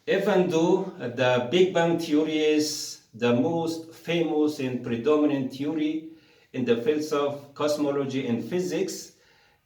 Even though the Big Bang theory is the most famous and predominant theory in the fields of cosmology and physics,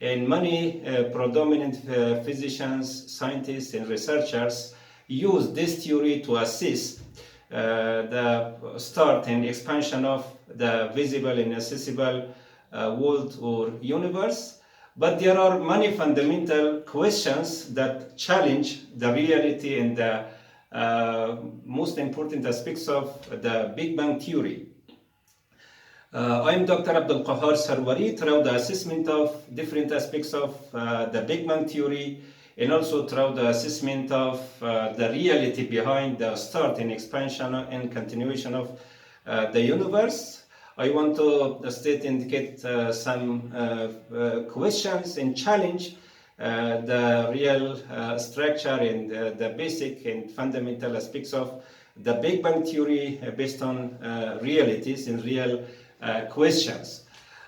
and many predominant physicians, scientists, and researchers use this theory to assess the start and expansion of the visible and accessible world or universe. But there are many fundamental questions that challenge the reality and the most important aspects of the Big Bang theory. I'm Dr. Abdul Qahar Sarwari, through the assessment of different aspects of the Big Bang theory, and also through the assessment of the reality behind the start and expansion and continuation of the universe. I want to state and indicate some questions and challenge the real structure and the basic and fundamental aspects of the Big Bang theory based on realities and real questions.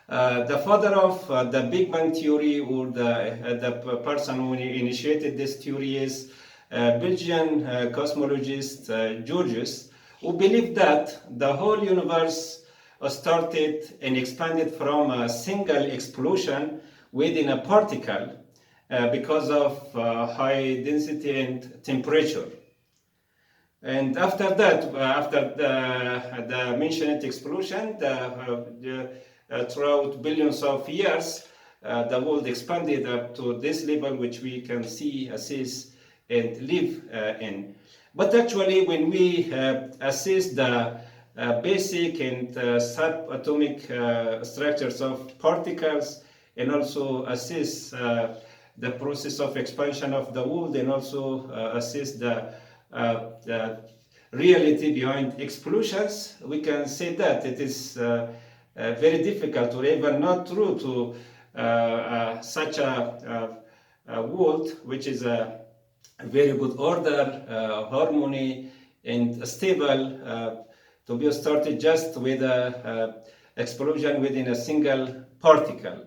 The father of the Big Bang theory, or the person who initiated this theory, is Belgian cosmologist Georges, who believed that the whole universe started and expanded from a single explosion within a particle because of high density and temperature. And after that, after the mentioned explosion, throughout billions of years, the world expanded up to this level, which we can see, assess, and live in. But actually, when we assess the basic and subatomic structures of particles, and also assess the process of expansion of the world, and also assess the reality behind explosions, we can say that it is very difficult or even not true to such a world, which is a very good order, harmony, and stable, to be started just with an explosion within a single particle.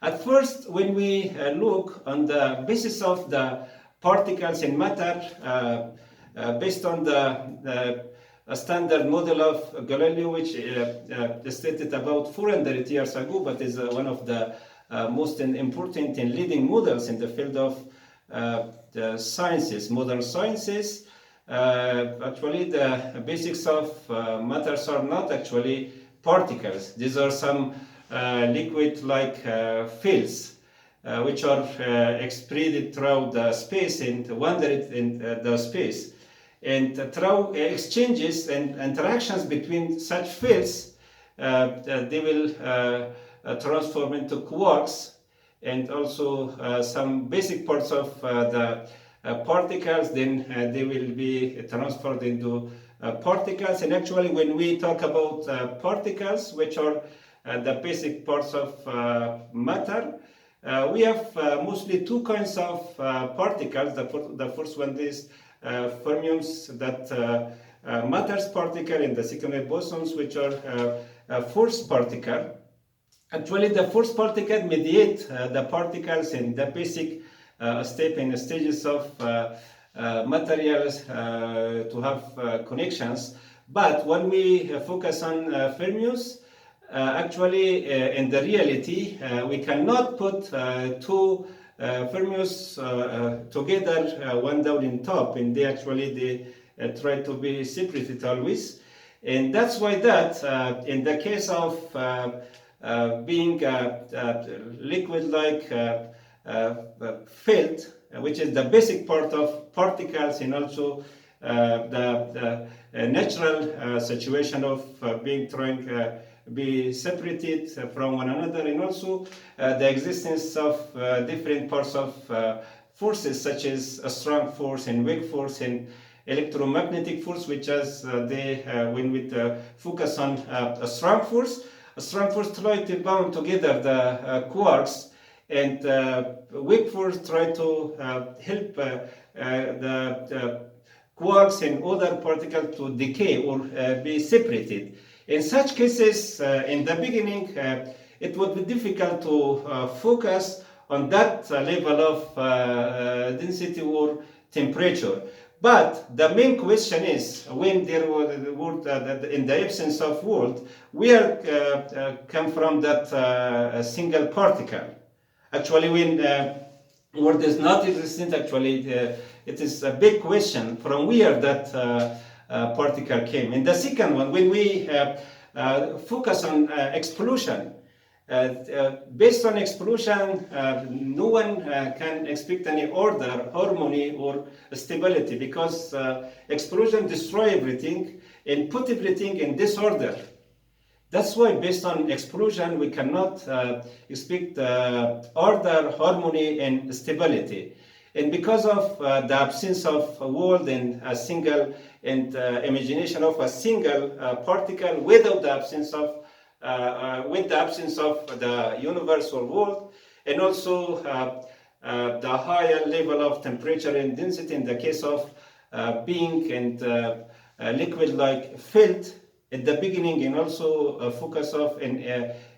At first, when we look on the basis of the particles and matter, based on the standard model of Galileo, which stated about 400 years ago, but is one of the most important and leading models in the field of the sciences, modern sciences. Actually, the basics of matters are not actually particles. These are some liquid-like fields, which are spread throughout the space and wandered in the space. And through exchanges and interactions between such fields, they will transform into quarks, and also some basic parts of the particles, then they will be transferred into particles. And actually, when we talk about particles, which are the basic parts of matter, we have mostly two kinds of particles. The first one is fermions, that matters particle, and the secondary bosons, which are force particle. Actually, the force particle mediate the particles in the basic step and stages of materials to have connections. But when we focus on fermions, actually, in the reality, we cannot put two fermions together, one down in top, and they try to be separated always. And that's why that in the case of being liquid-like field, which is the basic part of particles, and also the natural situation of being trying be separated from one another, and also the existence of different parts of forces, such as a strong force and weak force and electromagnetic force, which as when we focus on a strong force try to bound together the quarks, and weak force try to help the quarks and other particles to decay or be separated. In such cases, in the beginning, it would be difficult to focus on that level of density or temperature. But the main question is, when there was in the absence of world, where come from that single particle? Actually, when world is not existent, actually, it is a big question from where that particle came. And the second one, when we focus on explosion, based on explosion, no one can expect any order, harmony, or stability, because explosion destroy everything and put everything in disorder. That's why, based on explosion, we cannot expect order, harmony, and stability. And because of the absence of a world and a single and imagination of a single particle, without the absence of with the absence of the universe or world, and also the higher level of temperature and density in the case of being and liquid like filled at the beginning, and also focus of and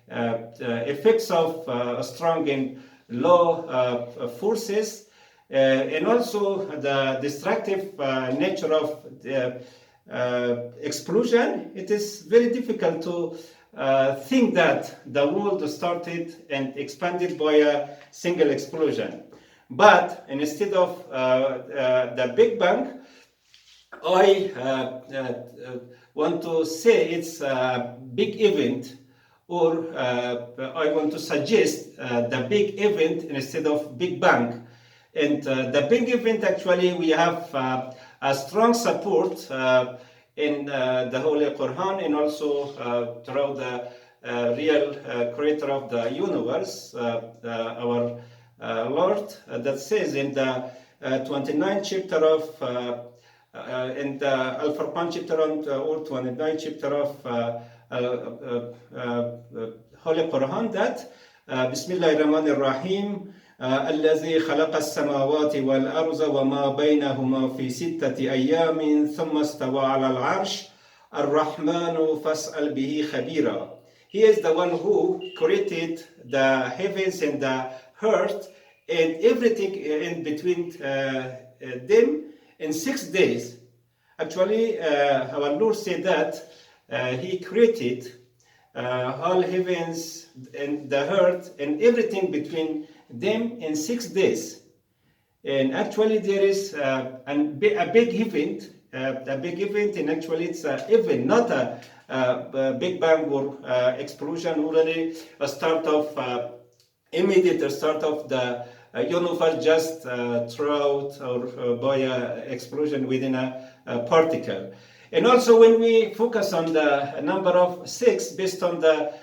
effects of strong and low forces, and also the destructive nature of the explosion. It is very difficult to think that the world started and expanded by a single explosion. But instead of the Big Bang, I want to say it's a big event, or I want to suggest the big event instead of Big Bang. And the big event, actually, we have a strong support in the Holy Quran, and also throughout the real creator of the universe, our Lord, that says in the 29th chapter of in the Al-Furqan chapter or 29th chapter of Holy Quran, that Bismillah ar-Rahman ar-Rahim, الذي خلق السماوات والأرض وما بينهما في ستة أيام ثم استوى على العرش الرحمن فاسأل به خبيرا. He is the one who created the heavens and the earth and everything in between them in 6 days. Actually, our Lord said that He created all heavens and the earth and everything between them in 6 days. And actually, there is a big event, and actually, it's an event, not a Big Bang or explosion, already a start of immediate start of the universe just throughout or by an explosion within a particle. And also, when we focus on the number of 6, based on the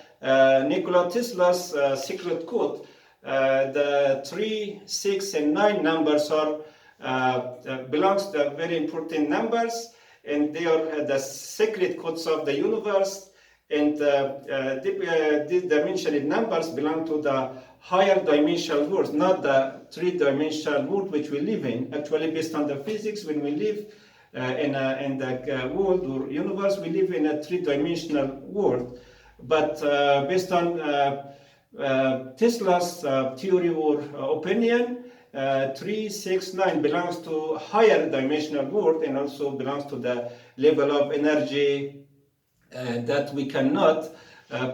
Nikola Tesla's secret code, the 3, 6, and 9 numbers are belongs to very important numbers, and they are the secret codes of the universe. And these dimensional numbers belong to the higher dimensional world, not the 3-dimensional world which we live in. Actually, based on the physics, when we live in the world or universe, we live in a 3-dimensional world. But based on Tesla's theory or opinion, 3, 6, 9 belongs to higher dimensional world, and also belongs to the level of energy that we cannot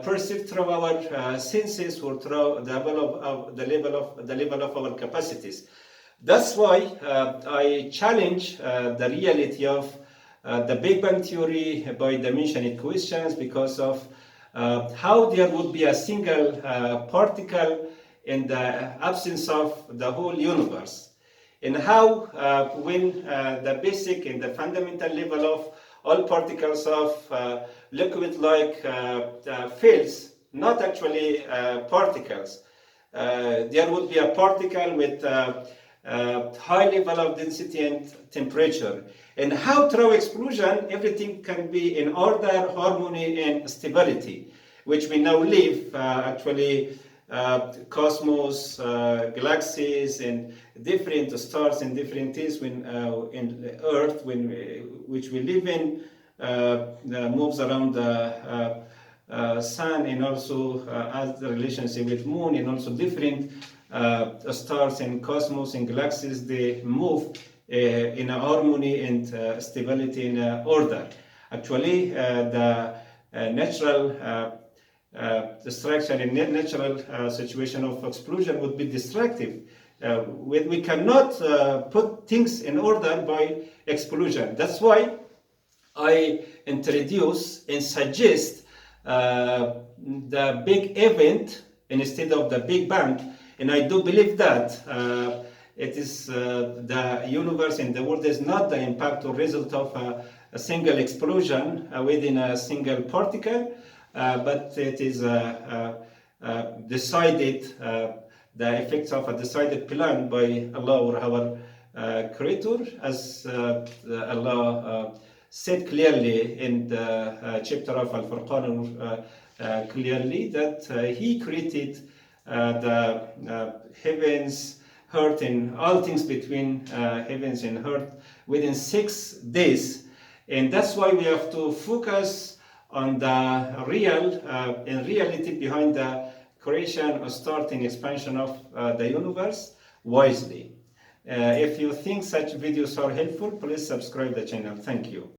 perceive through our senses or through the level of our capacities. That's why I challenge the reality of the Big Bang theory by dimensional questions, because of how there would be a single particle in the absence of the whole universe, and how when the basic and the fundamental level of all particles of liquid like fields, not actually particles, there would be a particle with high level of density and temperature, and how through explosion everything can be in order, harmony, and stability, which we now live actually cosmos, galaxies, and different stars and different things when in Earth, which we live in, moves around the sun, and also has the relationship with moon, and also different stars and cosmos and galaxies, they move in harmony and stability and order. Actually, the natural destruction in natural situation of explosion would be destructive. We cannot put things in order by explosion. That's why I introduce and suggest the big event instead of the Big Bang, and I do believe that it is the universe and the world is not the impact or result of a single explosion within a single particle, but it is decided, the effects of a decided plan by Allah or our Creator, as Allah said clearly in the chapter of Al-Furqan, clearly that He created the heavens, earth, and all things between heavens and earth within 6 days. And that's why we have to focus on the real and reality behind the creation or starting expansion of the universe wisely. If you think such videos are helpful, please subscribe the channel. Thank you.